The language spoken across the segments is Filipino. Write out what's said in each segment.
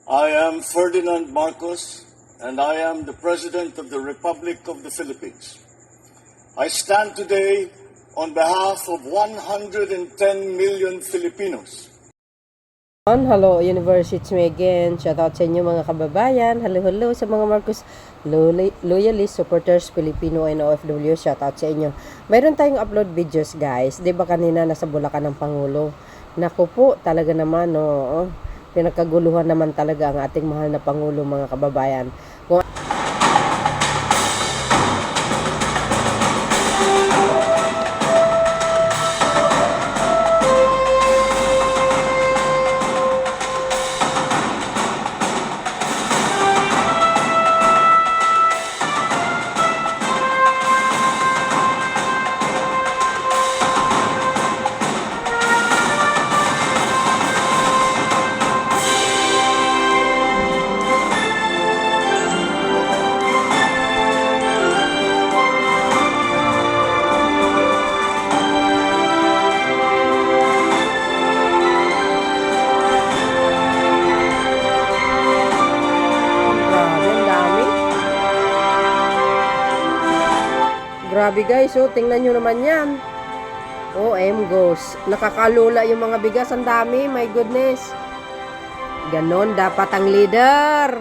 I am Ferdinand Marcos, and I am the President of the Republic of the Philippines. I stand today on behalf of 110 million Filipinos. Hello, Universe, it's me again. Shout out sa inyo mga kababayan. Hello sa mga Marcos loyalist, supporters, Filipino and OFW. Shout out sa inyo. Mayroon tayong upload videos, guys. Di ba kanina nasa Bulacan ng Pangulo? Naku po, talaga naman, no. Pinagkaguluhan naman talaga ang ating mahal na Pangulo, mga kababayan. Grabe guys, oh, tingnan nyo naman yan. Oh, M-Ghost. Nakakalula yung mga bigas, ang dami, my goodness. Ganon dapat ang leader.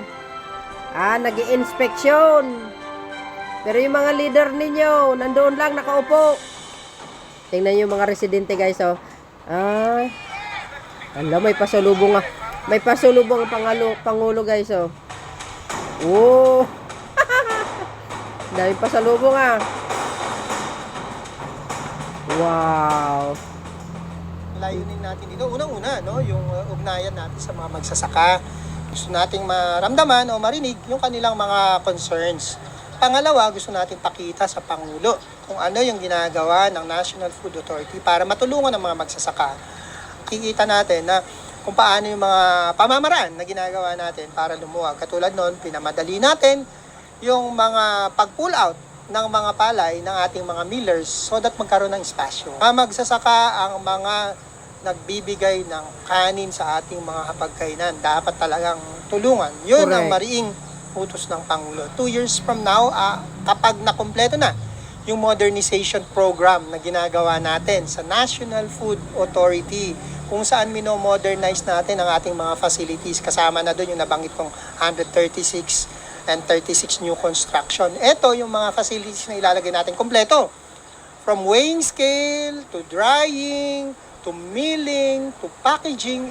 Nag-i-inspection. Pero yung mga leader ninyo, nandoon lang, nakaupo. Tingnan nyo yung mga residente guys, oh. May pasalubong ah. May pasalubong ang Pangulo guys, oh. Oh. Dami pasalubong ah. Wow! Layunin natin dito, unang-una, no, yung ugnayan natin sa mga magsasaka. Gusto nating maramdaman o marinig yung kanilang mga concerns. Pangalawa, gusto natin pakita sa Pangulo kung ano yung ginagawa ng National Food Authority para matulungan ang mga magsasaka. Kikita natin na kung paano yung mga pamamaraan na ginagawa natin para lumuwag. Katulad nun, pinamadali natin yung mga pag-pull out ng mga palay ng ating mga millers so that magkaroon ng espasyo. Mga magsasaka ang mga nagbibigay ng kanin sa ating mga hapagkainan. Dapat talagang tulungan. Yun ang mariing utos ng Pangulo. 2 years from now, kapag nakumpleto na yung modernization program na ginagawa natin sa National Food Authority, kung saan mino-modernize natin ang ating mga facilities, kasama na doon yung nabanggit kong 136 and 36 new construction. Ito yung mga facilities na ilalagay natin kompleto. From weighing scale, to drying, to milling, to packaging,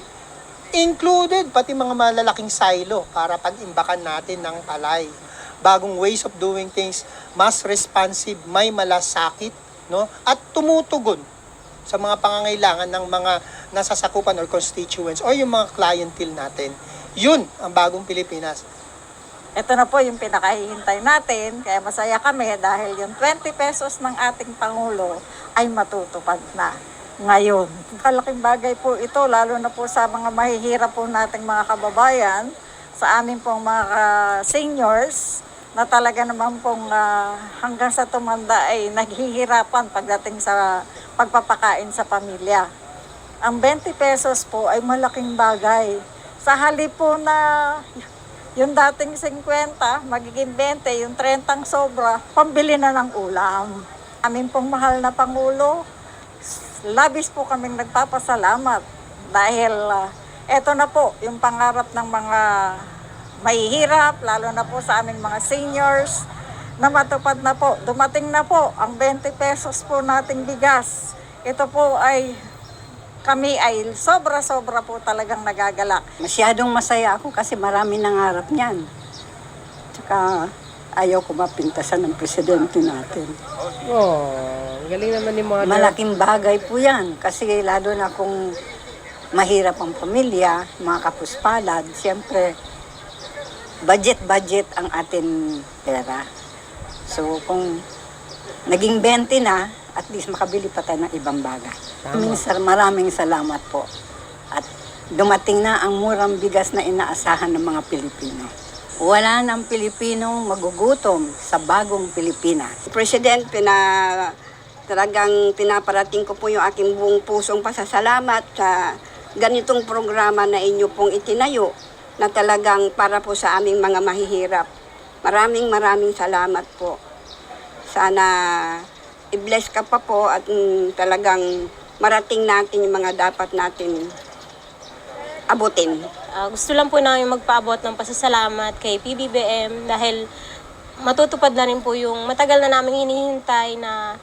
included pati mga malalaking silo para pag-imbakan natin ng palay. Bagong ways of doing things, mas responsive, may malasakit, no? At tumutugon sa mga pangangailangan ng mga nasasakupan or constituents o yung mga clientele natin. Yun ang bagong Pilipinas. Ito na po yung pinakahihintay natin, kaya masaya kami dahil yung 20 pesos ng ating Pangulo ay matutupad na ngayon. Kalaking bagay po ito, lalo na po sa mga mahihirap po nating mga kababayan, sa amin pong mga seniors, na talaga naman pong hanggang sa tumanda ay naghihirapan pagdating sa pagpapakain sa pamilya. Ang 20 pesos po ay malaking bagay. Sa halip po na yung dating 50, magiging 20, yung 30 sobra, pambili na ng ulam. Amin pong mahal na Pangulo, labis po kaming nagpapasalamat dahil eto na po yung pangarap ng mga mahihirap, lalo na po sa aming mga seniors, na matupad na po. Dumating na po ang 20 pesos po nating bigas. Ito po ay kami ay sobra-sobra po talagang nagagalak. Masyadong masaya ako kasi marami nangarap niyan. Tsaka ayaw ko mapintasan ng presidente natin. Oh, galing naman ni Mother. Malaking bagay po yan kasi lalo na kung mahirap ang pamilya, mga kapuspalad, siyempre budget ang atin pera. So kung naging 20 na, at least makabili pa tayo ng ibang bagay. Maraming salamat po. At dumating na ang murang bigas na inaasahan ng mga Pilipino. Wala nang Pilipinong magugutom sa bagong Pilipinas. President, talagang pinaparating ko po yung aking buong pusong pasasalamat sa ganitong programa na inyo pong itinayo na talagang para po sa aming mga mahihirap. Maraming salamat po. Sana i-bless ka pa po at talagang marating natin yung mga dapat natin abutin. Gusto lang po namin magpaabot ng pasasalamat kay PBBM dahil matutupad na rin po yung matagal na namin hinihintay na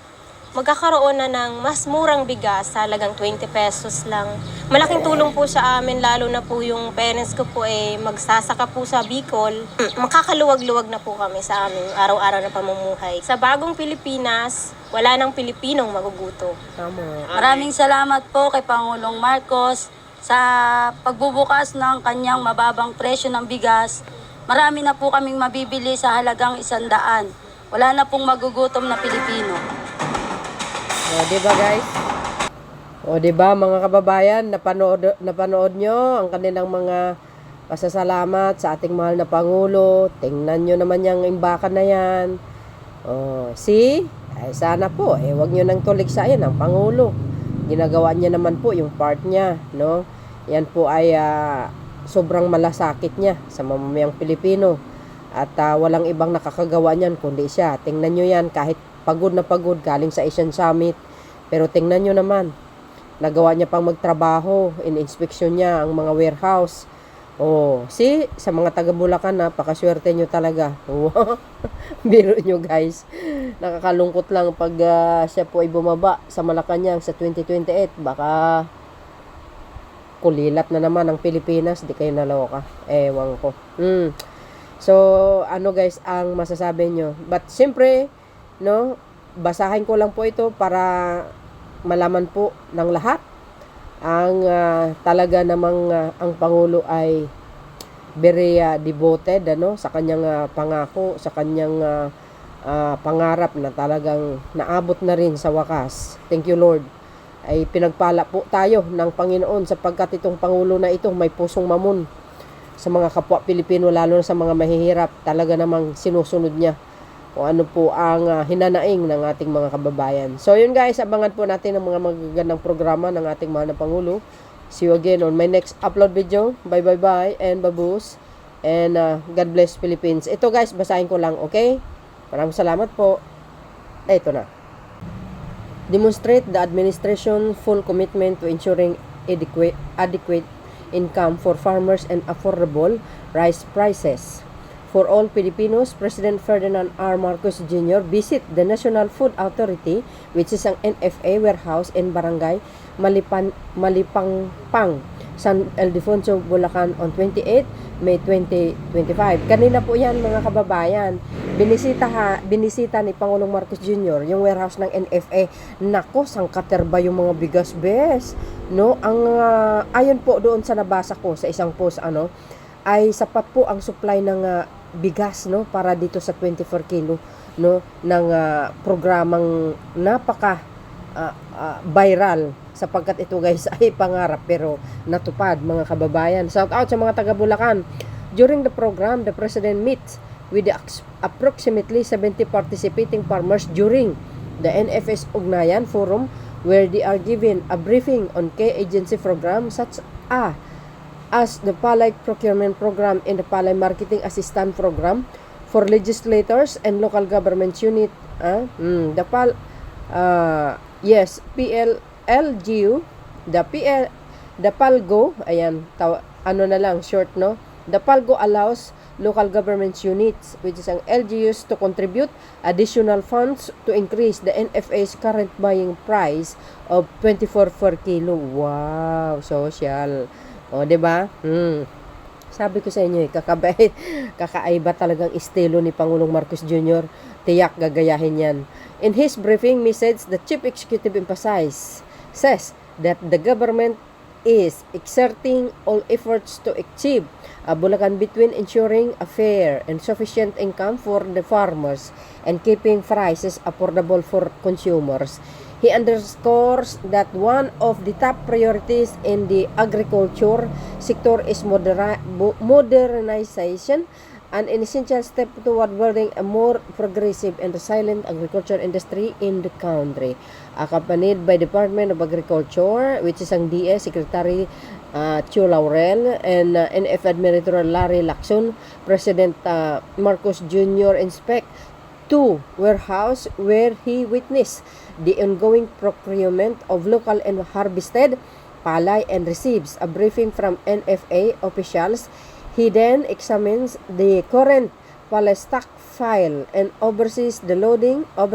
magkakaroon na ng mas murang bigas sa halagang 20 pesos lang. Malaking tulong po sa amin, lalo na po yung parents ko po magsasaka po sa Bicol. Makakaluwag-luwag na po kami sa aming araw-araw na pamumuhay. Sa bagong Pilipinas, wala nang Pilipinong magugutom. Tama. Maraming salamat po kay Pangulong Marcos sa pagbubukas ng kanyang mababang presyo ng bigas. Marami na po kaming mabibili sa halagang 100. Wala na pong magugutom na Pilipino. O, diba guys? O, diba mga kababayan, napanood nyo ang kanilang mga pasasalamat sa ating mahal na Pangulo. Tingnan nyo naman yung imbakan na yan. O, see? Ay, sana po, wag nyo nang tuligsayan ang Pangulo. Ginagawa niya naman po yung part niya, no? Yan po ay sobrang malasakit niya sa mamamayang Pilipino. At walang ibang nakakagawa niyan kundi siya. Tingnan nyo yan, kahit pagod na pagod galing sa Asian Summit. Pero tingnan nyo naman, nagawa niya pang magtrabaho, in-inspection niya ang mga warehouse. Oh, see, sa mga taga Bulacan, napakaswerte nyo talaga. Biro nyo guys. Nakakalungkot lang pag siya po ay bumaba sa Malacanang sa 2028. Baka kulilat na naman ang Pilipinas, di kayo naloka. Ewan ko. So, ano guys ang masasabi nyo? But siyempre, no, basahin ko lang po ito para malaman po ng lahat ang talaga namang ang Pangulo ay very devoted sa kanyang pangako, sa kanyang pangarap na talagang naabot na rin sa wakas. Thank you Lord. Ay pinagpala po tayo ng Panginoon sapagkat itong Pangulo na ito may pusong mamon sa mga kapwa Pilipino, lalo na sa mga mahihirap. Talaga namang sinusunod niya kung ano po ang hinanaing ng ating mga kababayan. So yun guys, abangan po natin ang mga magagandang programa ng ating mahal na Pangulo. See you again on my next upload video. Bye and babush. And God bless Philippines. Ito guys, basahin ko lang, okay? Maraming salamat po. Ito na. Demonstrate the administration full commitment to ensuring adequate income for farmers and affordable rice prices. For all Filipinos, President Ferdinand R. Marcos Jr. visit the National Food Authority, which is ang NFA warehouse in Barangay Malipangpang, San Ildefonso, Bulacan on 28 May 2025. Kanina po yan mga kababayan. Binisita ni Pangulong Marcos Jr. yung warehouse ng NFA. Nako, sangkaterba yung mga bigas bes. No, ang ayon po doon sa nabasa ko sa isang post ay sapat po ang supply ng bigas para dito sa 24 kilo ng programang napaka viral sapagkat ito guys ay pangarap pero natupad mga kababayan. Shout out sa mga taga Bulacan. During the program, the President meets with the approximately 70 participating farmers during the NFS Ugnayan Forum where they are given a briefing on key agency programs such as the Palay Procurement Program and the Palay Marketing Assistance Program for legislators and local government unit. PLLGU, the PALGO, ayan, na lang, short, no? The PALGO allows local government units, which is ang LGUs, to contribute additional funds to increase the NFA's current buying price of 24 per kilo. Wow, social. O, diba? Sabi ko sa inyo, kakaiba talagang estilo ni Pangulong Marcos Jr. Tiyak gagayahin yan. In his briefing message, the Chief Executive says that the government is exerting all efforts to achieve a Bulacan between ensuring a fair and sufficient income for the farmers and keeping prices affordable for consumers. He underscores that one of the top priorities in the agriculture sector is modernization, an essential step toward building a more progressive and resilient agriculture industry in the country. Accompanied by Department of Agriculture, which is ang DS Secretary Chu Laurel, and NF Administrator Larry Lacson, President Marcos Jr. inspect to warehouse where he witnessed the ongoing procurement of local and harvested palay and receives a briefing from NFA officials. He then examines the current palay stock file and oversees the loading of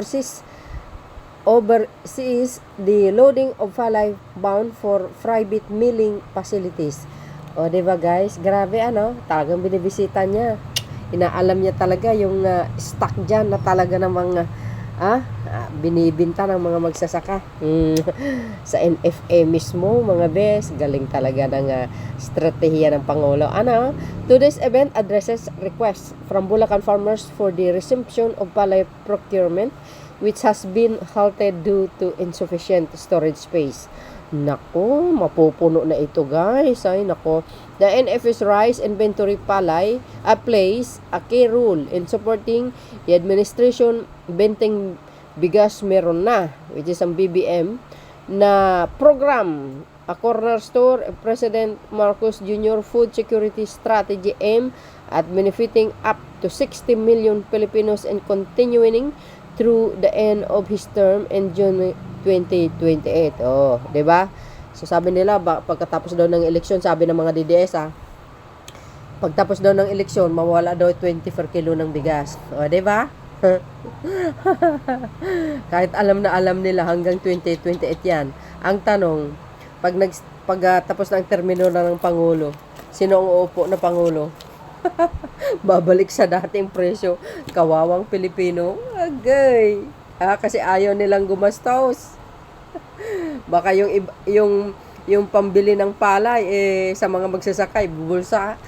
palay bound for private milling facilities. O, diba guys? Grabe talagang binibisita niya. Inaalam niya talaga yung stock dyan na talaga ng mga binibinta ng mga magsasaka. Sa NFA mismo, mga bes, galing talaga ng strategiya ng Pangulo. Today's event addresses requests from Bulacan farmers for the resumption of palay procurement, which has been halted due to insufficient storage space. Nako, mapupuno na ito guys. Ay, nako. The NFA's rice inventory palay plays a key role in supporting the administration. Benteng bigas meron na, which is ang BBM, na program. A cornerstone of President Marcos Jr. Food Security Strategy aim at benefiting up to 60 million Filipinos and continuing through the end of his term in June 2028. Oh, 'di ba? So sabi nila pagkatapos daw ng eleksyon, sabi ng mga DDS pagtapos daw ng eleksyon, mawala daw 20 per kilo ng bigas. O, 'di ba? Kahit alam na alam nila hanggang 2028 yan. Ang tanong, pag tapos ng termino na ng Pangulo, sino ang uupo na Pangulo? Babalik sa dating presyo. Kawawang Pilipino. Agay. Kasi ayaw nilang gumastos. Baka yung pambili ng palay sa mga magsasakay bubulsa.